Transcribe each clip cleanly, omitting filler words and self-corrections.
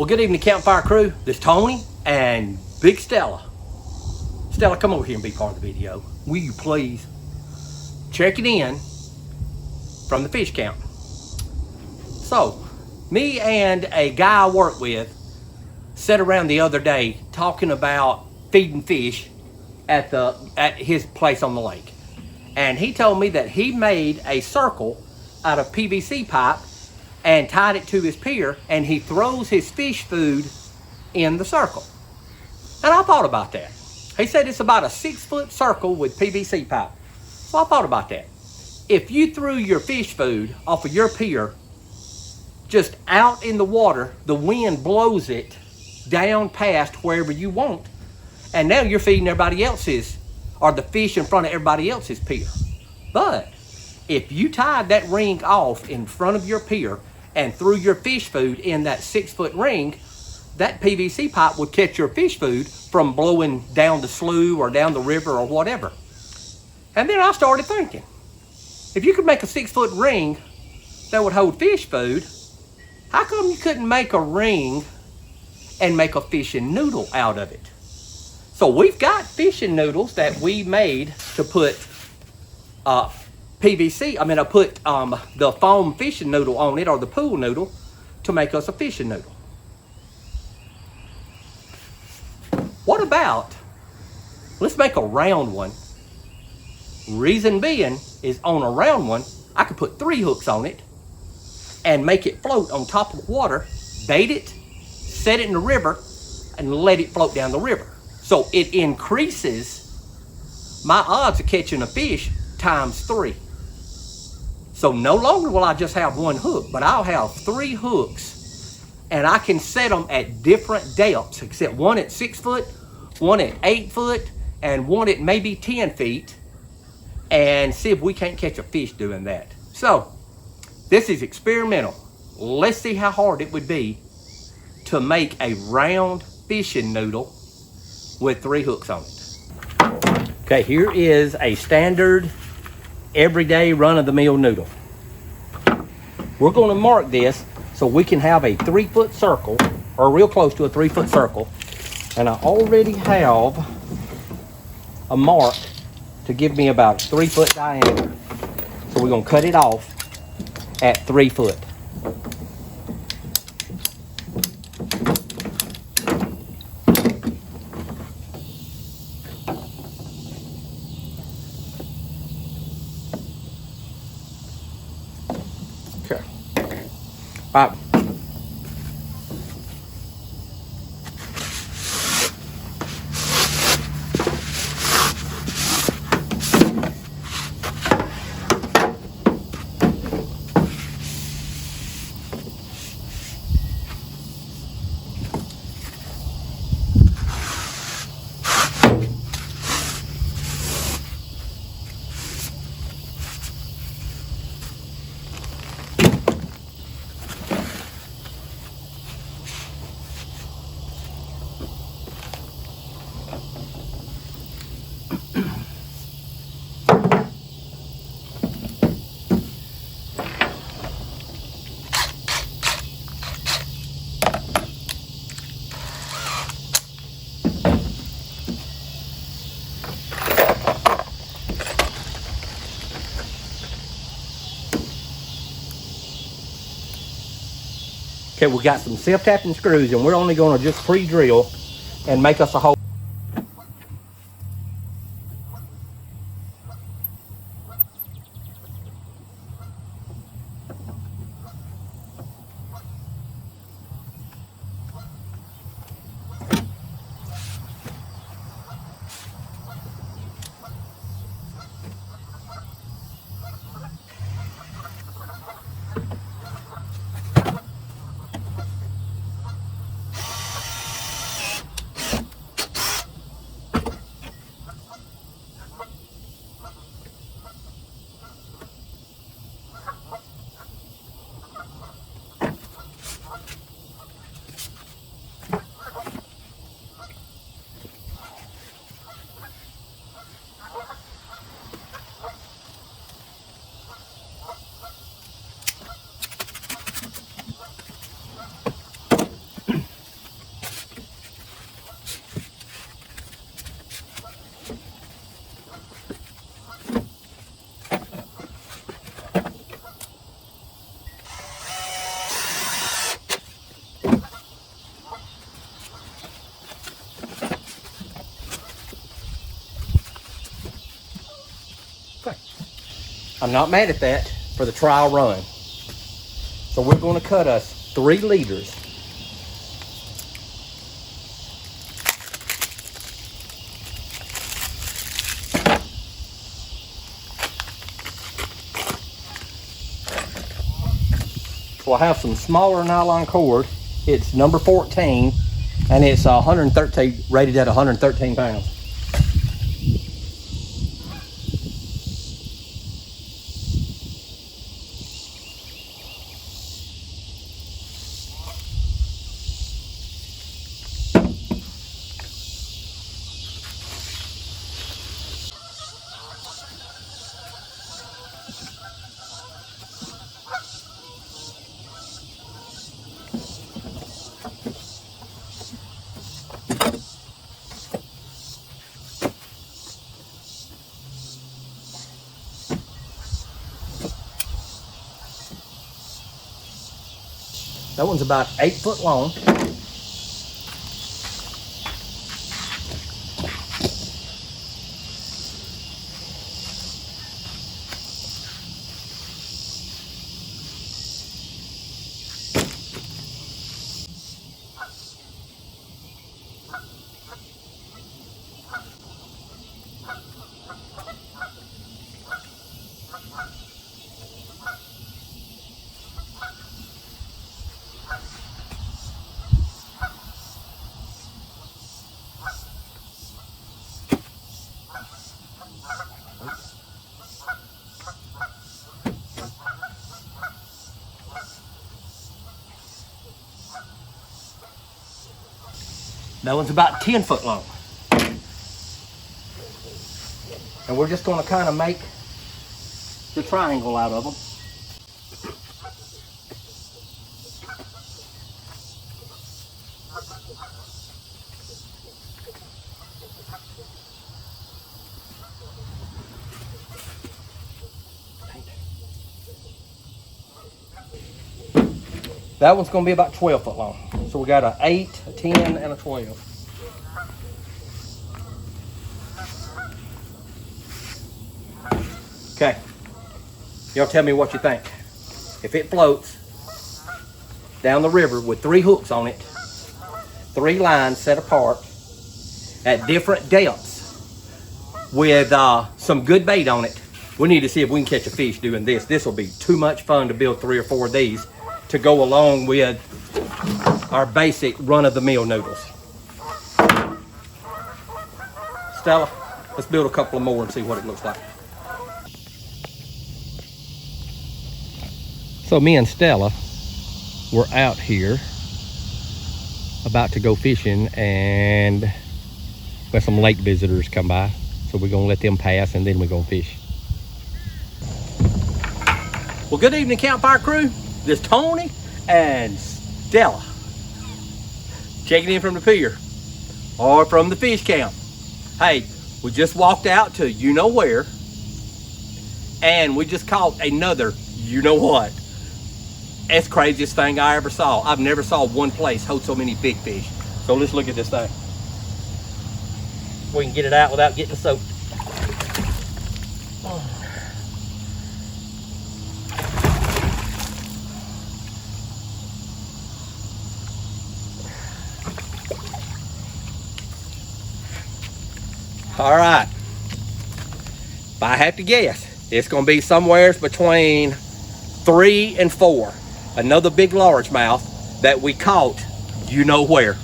good evening, Campfire crew. This is Tony and Big Stella. Stella, come over here and be part of the video. Will you please? Check it in from the fish camp. So, me and a guy I work with sat around the other day talking about feeding fish at his place on the lake. And he told me that he made a circle out of PVC pipe and tied it to his pier, and he throws his fish food in the circle. And I thought about that. He said it's about a 6-foot circle with PVC pipe. So I thought about that. If you threw your fish food off of your pier just out in the water, the wind blows it down past wherever you want, and now you're feeding everybody else's, or the fish in front of everybody else's pier. But if you tied that ring off in front of your pier and threw your fish food in that 6-foot ring, that PVC pipe would catch your fish food from blowing down the slough or down the river or whatever. And then I started thinking, if you could make a 6-foot ring that would hold fish food, how come you couldn't make a ring and make a fishing noodle out of it? So we've got fishing noodles that we made to put PVC, I put the foam fishing noodle on it, or the pool noodle, to make us a fishing noodle. What about, let's make a round one. Reason being is, on a round one, I could put 3 hooks on it and make it float on top of the water, bait it, set it in the river, and let it float down the river. So it increases my odds of catching a fish times 3. So no longer will I just have 1 hook, but I'll have 3 hooks, and I can set them at different depths, except one at 6 foot, one at 8 foot, and one at maybe 10 feet, and see if we can't catch a fish doing that. So this is experimental. Let's see how hard it would be to make a round fishing noodle with 3 hooks on it. Okay, here is a standard, everyday, run-of-the-mill noodle. We're going to mark this so we can have a 3-foot circle, or real close to a 3-foot circle. And I already have a mark to give me about a 3-foot diameter. So we're going to cut it off at 3 foot. Okay. All right. Okay, we got some self-tapping screws, and we're only going to just pre-drill and make us a hole. I'm not mad at that for the trial run. So we're going to cut us 3 liters. So I have some smaller nylon cord. It's number 14 and it's 113, rated at 113 pounds. That one's about 8 foot long. That one's about 10 foot long. And we're just going to kind of make the triangle out of them. That one's going to be about 12 foot long. So we got an 8, a 10, and a 12. Okay. Y'all tell me what you think. If it floats down the river with 3 hooks on it, 3 lines set apart at different depths with some good bait on it, we need to see if we can catch a fish doing this. This will be too much fun to build 3 or 4 of these to go along with our basic run-of-the-mill noodles. Stella, let's build a couple more and see what it looks like. So me and Stella were out here about to go fishing, and we had some lake visitors come by. So we're gonna let them pass and then we're gonna fish. Well, good evening, Campfire crew. This is Tony and Stella checking in from the pier or from the fish camp. Hey, we just walked out to you know where, and we just caught another you know what. That's the craziest thing I ever saw. I've never saw one place hold so many big fish. So let's look at this thing. We can get it out without getting soaked. All right, if I have to guess, it's gonna be somewhere between 3 and 4. Another big largemouth that we caught you know where.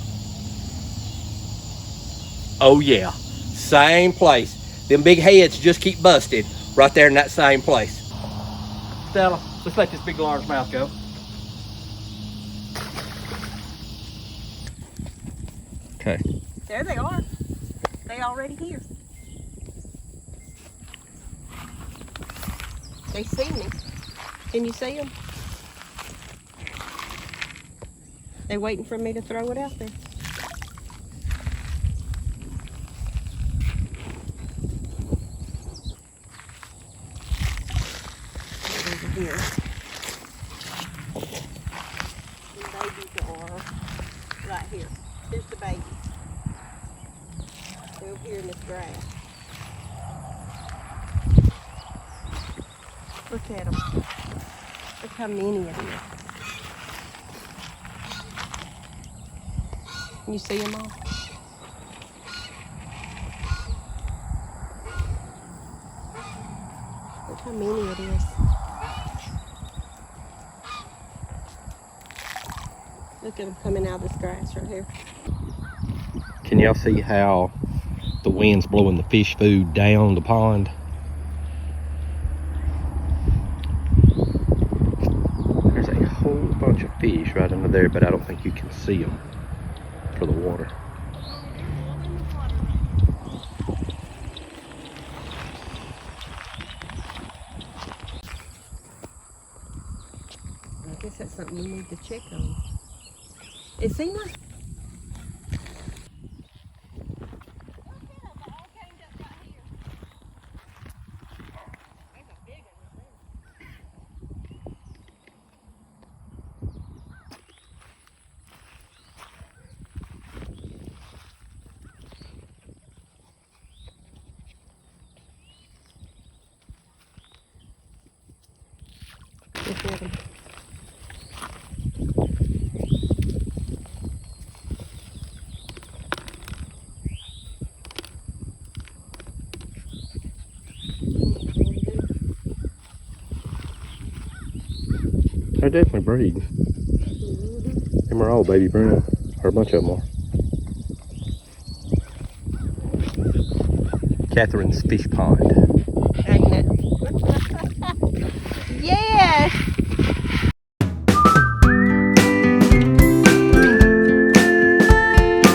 Oh yeah, same place. Them big heads just keep busted right there in that same place. Stella, let's let this big largemouth go. Okay. There they are. They already here. They see me. Can you see them? They're waiting for me to throw it out there. Over here. The babies are right here. Here's the babies. They're over here in this grass. Look at them. Look how many it is. Can you see them all? Look how many it is. Look at them coming out of this grass right here. Can y'all see how the wind's blowing the fish food down the pond? There's a whole bunch of fish right under there, but I don't think you can see them for the water. I guess that's something we need to check on. It seemed like look at them. They're definitely breeding. Them are all baby Bream, or a bunch of them are. Catherine's fish pond. Ain't it? Yes!